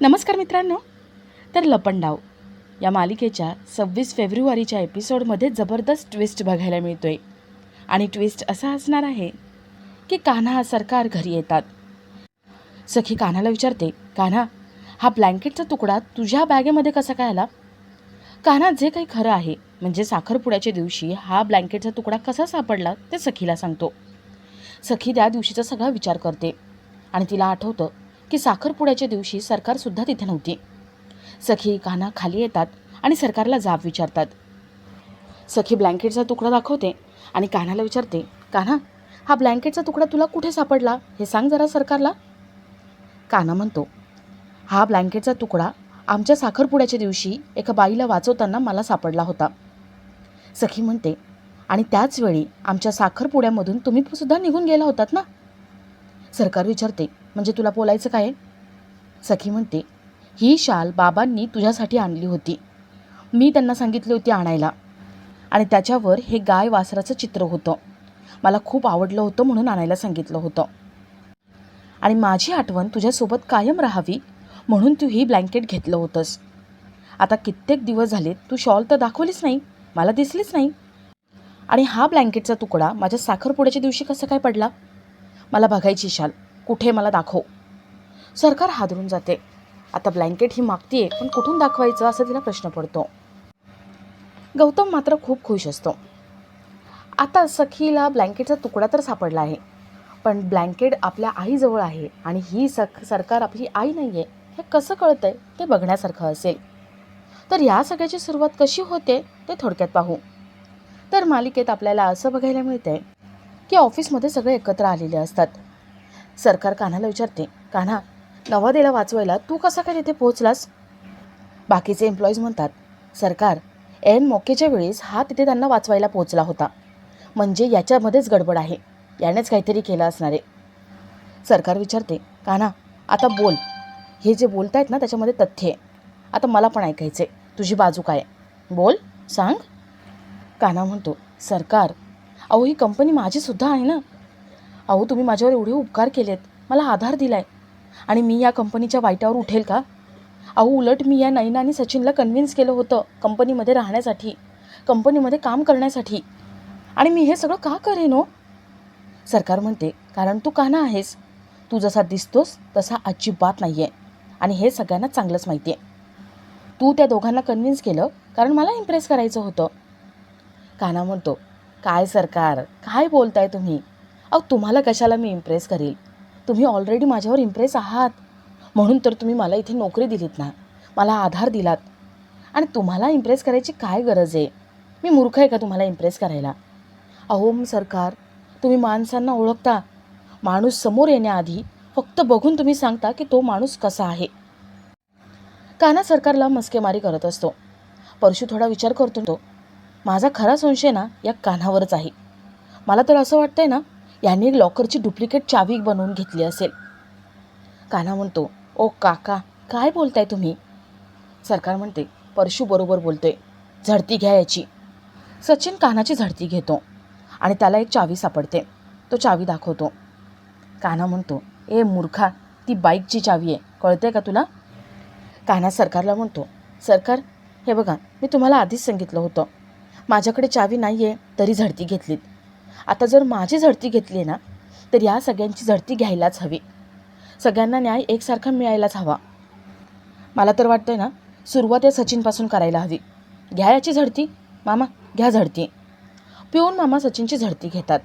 नमस्कार मित्रांनो. तर लपंडाव या मालिकेच्या 26 फेब्रुवारीच्या एपिसोडमध्ये जबरदस्त ट्विस्ट बघायला मिळतोय. आणि ट्विस्ट असा असणार आहे की कान्हा सरकार घरी येतात. सखी कान्हाला विचारते, कान्हा, हा ब्लँकेटचा तुकडा तुझ्या बॅगेमध्ये कसा काय आला? कान्हा जे काही खरं आहे म्हणजे साखरपुड्याच्या दिवशी हा ब्लँकेटचा तुकडा कसा सापडला ते सखीला सांगतो. सखी त्या दिवशीचा सगळा विचार करते आणि तिला आठवतं की साखरपुड्याच्या दिवशी सरकारसुद्धा तिथे नव्हती. सखी कान्हा खाली येतात आणि सरकारला जाब विचारतात. सखी ब्लँकेटचा तुकडा दाखवते आणि कान्हाला विचारते, कान्हा, हा ब्लँकेटचा तुकडा तुला कुठे सापडला हे सांग जरा सरकारला. कान्हा म्हणतो, हा ब्लँकेटचा तुकडा आमच्या साखरपुड्याच्या दिवशी एका बाईला वाचवताना मला सापडला होता. सखी म्हणते, आणि त्याच वेळी आमच्या साखरपुड्यामधून तुम्ही सुद्धा निघून गेला होतात ना? सरकार विचारते, म्हणजे तुला बोलायचं काय? सखी म्हणते, ही शाल बाबांनी तुझ्यासाठी आणली होती. मी त्यांना सांगितली होती आणायला आणि त्याच्यावर हे गाय वासराचं चित्र होतं. मला खूप आवडलं होतं म्हणून आणायला सांगितलं होतं. आणि माझी आठवण तुझ्यासोबत कायम राहावी म्हणून तू ही ब्लँकेट घेतलं होतंस. आता कित्येक दिवस झाले तू शॉल तर दाखवलीच नाही, मला दिसलीच नाही. आणि हा ब्लँकेटचा तुकडा माझ्या साखरपुड्याच्या दिवशी कसा काय पडला? मला बघायची शाल, कुठे मला दाखव. सरकार हादरून जाते. आता ब्लँकेट ही मागतीये पण कुठून दाखवायचं असं तिला प्रश्न पडतो. गौतम मात्र खूप खुश असतो. आता सखीला ब्लँकेटचा तुकडा तर सापडला आहे, पण ब्लँकेट आपल्या आईजवळ आहे आणि ही सरकार आपली आई नाही आहे हे कसं कळतंय ते बघण्यासारखं असेल. तर या सगळ्याची सुरुवात कशी होते ते थोडक्यात पाहू. तर मालिकेत आपल्याला असं बघायला मिळतंय की ऑफिसमध्ये सगळे एकत्र आलेले असतात. सरकार कान्हाला विचारते, कान्हा, नवादेला वाचवायला तू कसा काय तिथे पोहोचलास? बाकीचे एम्प्लॉईज म्हणतात, सरकार, ऐन मोकेच्या वेळेस हा तिथे त्यांना वाचवायला पोहोचला होता, म्हणजे याच्यामध्येच गडबड आहे, यानेच काहीतरी केलं असणार आहे. सरकार विचारते, कान्हा, आता बोल, हे जे बोलतायत ना त्याच्यामध्ये तथ्य आहे. आता मला पण ऐकायचं आहे, तुझी बाजू काय? बोल, सांग. कान्हा म्हणतो, सरकार, अहो ही कंपनी माझीसुद्धा आहे ना. अहो तुम्ही माझ्यावर एवढे उपकार केलेत, मला आधार दिलाय, आणि मी या कंपनीच्या वाईटावर उठेल का? अहो उलट मी या नैना आणि सचिनला कन्व्हिन्स केलं होतं कंपनीमध्ये राहण्यासाठी, कंपनीमध्ये काम करण्यासाठी, आणि मी हे सगळं का करेन हो? सरकार म्हणते, कारण तू कान्हा आहेस, तू जसा दिसतोस तसा अजिबात नाही आहे, आणि हे सगळ्यांना चांगलंच माहिती आहे. तू त्या दोघांना कन्व्हिन्स केलं कारण मला इम्प्रेस करायचं होतं. कान्हा म्हणतो, काय सरकार, काय बोलताय तुम्ही? अहो तुम्हाला कशाला मी इम्प्रेस करेल? तुम्ही ऑलरेडी माझ्यावर इम्प्रेस आहात, म्हणून तर तुम्ही मला इथे नोकरी दिलीत ना, मला आधार दिलात, आणि तुम्हाला इम्प्रेस करायची काय गरज आहे? मी मूर्ख आहे का तुम्हाला इम्प्रेस करायला? अहो सरकार, तुम्ही माणसांना ओळखता, माणूस समोर येण्याआधी फक्त बघून तुम्ही सांगता की तो माणूस कसा आहे. कान्हा सरकारला मस्केमारी करत असतो. परशू थोडा विचार करतो. माझा खरा संशय ना या कान्हावरच आहे. मला तर असं वाटतंय ना, यांनी लॉकरची डुप्लिकेट चावी बनवून घेतली असेल. कान्हा म्हणतो, ओ काका, काय बोलताय तुम्ही? सरकार म्हणते, परशू बरोबर बोलतोय, झडती घ्या याची. सचिन कान्हाची झडती घेतो आणि त्याला एक चावी सापडते. तो चावी दाखवतो. कान्हा म्हणतो, ए मूर्खा, ती बाईकची चावी आहे, कळते का तुला? कान्हा सरकारला म्हणतो, सरकार, हे बघा, मी तुम्हाला आधीच सांगितलं होतं, माझ्याकडे चावी नाही आहे तरी झडती घेतलीत. आता जर माझी झडती घेतली ना तर या सगळ्यांची झडती घ्यायलाच हवी. सगळ्यांना न्याय एकसारखा मिळायलाच हवा. मला तर वाटतंय ना, सुरुवात या सचिनपासून करायला हवी. घ्या याची झडती, मामा घ्या झडती. पिऊन मामा सचिनची झडती घेतात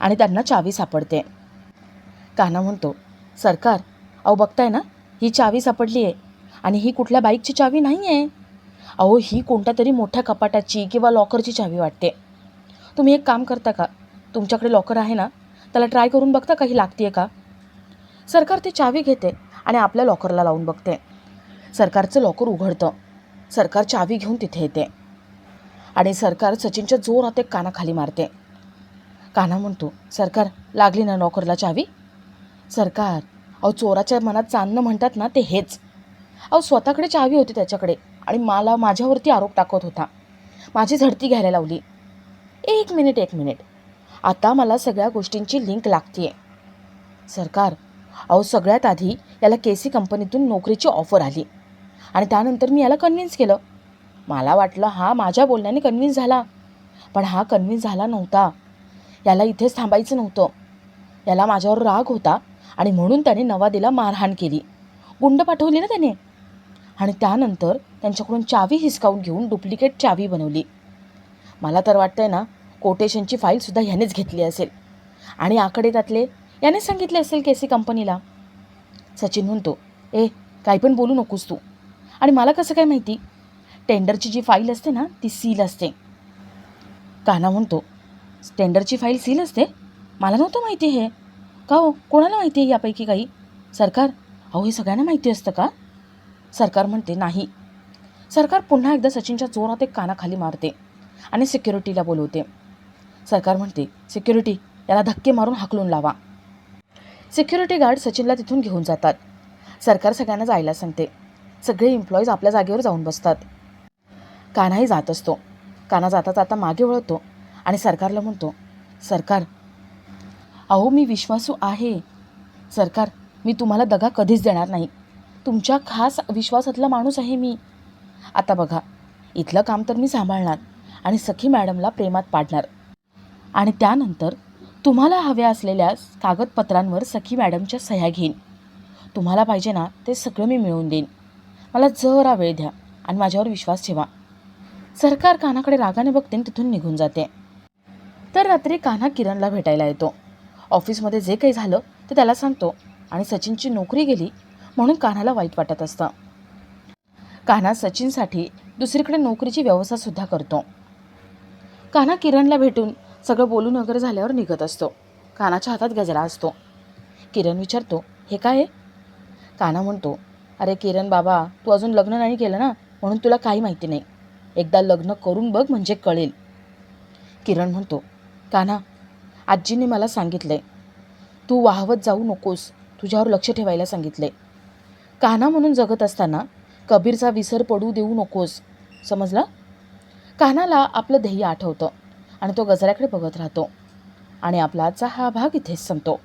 आणि त्यांना चावी सापडते. कान्हा म्हणतो, सरकार, अहो बघताय ना, ही चावी सापडली आहे आणि ही कुठल्या बाईकची चावी नाही आहे. अहो ही कोणत्या तरी मोठ्या कपाटाची किंवा लॉकरची चावी वाटते. तुम्ही एक काम करता का, तुमच्याकडे लॉकर आहे ना, त्याला ट्राय करून बघता का ही लागते का? सरकार ती चावी घेते आणि आपल्या लॉकरला लावून बघते. सरकारचं लॉकर उघडतं. सरकार चावी घेऊन तिथे येते आणि सरकार सचिनच्या जोरात एक कानाखाली मारते. कान्हा म्हणतो, सरकार, लागली ना लॉकरला चावी? सरकार, अहो चोराच्या मनात चांदणं म्हणतात ना, ते हेच. अहो स्वतःकडे चावी होती त्याच्याकडे आणि मला माझ्यावरती आरोप टाकत होता, माझी झडती घ्यायला लावली. एक मिनिट, आता मला सगळ्या गोष्टींची लिंक लागते आहे. सरकार, अहो सगळ्यात आधी याला KC कंपनीतून नोकरीची ऑफर आली आणि त्यानंतर मी याला कन्व्हिन्स केलं. मला वाटलं हा माझ्या बोलण्याने कन्व्हिन्स झाला, पण हा कन्व्हिन्स झाला नव्हता. याला इथेच थांबायचं नव्हतं. याला माझ्यावर राग होता आणि म्हणून त्याने नवादेला मारहाण केली, गुंड पाठवली ना त्याने. आणि त्यानंतर त्यांच्याकडून चावी हिसकावून घेऊन डुप्लिकेट चावी बनवली. मला तर वाटतंय ना, कोटेशनची फाईलसुद्धा ह्यानेच घेतली असेल आणि आकडे त्यातले याने सांगितले असेल KC कंपनीला. सचिन म्हणतो, काही पण बोलू नकोस तू. आणि मला कसं काय माहिती? टेंडरची जी फाईल असते ना ती सील असते. कान्हा म्हणतो, टेंडरची फाईल सील असते? मला नव्हतं माहिती हे. का हो, कोणाला माहिती आहे यापैकी काही? सरकार, हे सगळ्यांना माहिती असतं का? सरकार म्हणते, नाही. सरकार पुन्हा एकदा सचिनच्या जोरात एक कानाखाली मारते आणि सिक्युरिटीला बोलवते. सरकार म्हणते, सिक्युरिटी, याला धक्के मारून हाकलून लावा. सिक्युरिटी गार्ड सचिनला तिथून घेऊन जातात. सरकार सगळ्यांना जायला सांगते. सगळे एम्प्लॉईज आपल्या जागेवर जाऊन बसतात. कान्हाही जात असतो. कान्हा जाता जाता मागे वळतो आणि सरकारला म्हणतो, सरकार, मी विश्वासू आहे. सरकार, मी तुम्हाला दगा कधीच देणार नाही. तुमच्या खास विश्वासातला माणूस आहे मी. आता बघा, इथलं काम तर मी सांभाळणार आणि सखी मॅडमला प्रेमात पाडणार आणि त्यानंतर तुम्हाला हव्या असलेल्या कागदपत्रांवर सखी मॅडमच्या सह्या घेईन. तुम्हाला पाहिजे ना ते सगळं मी मिळवून देईन. मला जरा वेळ द्या आणि माझ्यावर विश्वास ठेवा. सरकार कान्हाकडे रागाने बघते आणि तिथून निघून जाते. तर रात्री कान्हा किरणला भेटायला येतो. ऑफिसमध्ये जे काही झालं ते त्याला सांगतो आणि सचिनची नोकरी गेली म्हणून कान्हाला वाईट वाटत असतं. कान्हा सचिनसाठी दुसरीकडे नोकरीची व्यवस्थासुद्धा करतो. कान्हा किरणला भेटून सगळं बोलून वगैरे झाल्यावर निघत असतो. कान्हाच्या हातात गजरा असतो. किरण विचारतो, हे काय आहे? कान्हा म्हणतो, अरे किरण बाबा, तू अजून लग्न नाही केलं ना, म्हणून तुला काही माहिती नाही. एकदा लग्न करून बघ म्हणजे कळेल. किरण म्हणतो, कान्हा, आजीने मला सांगितलंय, तू वाहवत जाऊ नकोस, तुझ्यावर लक्ष ठेवायला सांगितले. कान्हा म्हणून जगत असताना कबीरचा विसर पडू देऊ नकोस, समजलं? कान्हाला आपलं ध्येय आठवतं आणि तो गजऱ्याकडे बघत राहतो. आणि आपला आजचा हा भाग इथेच संपतो.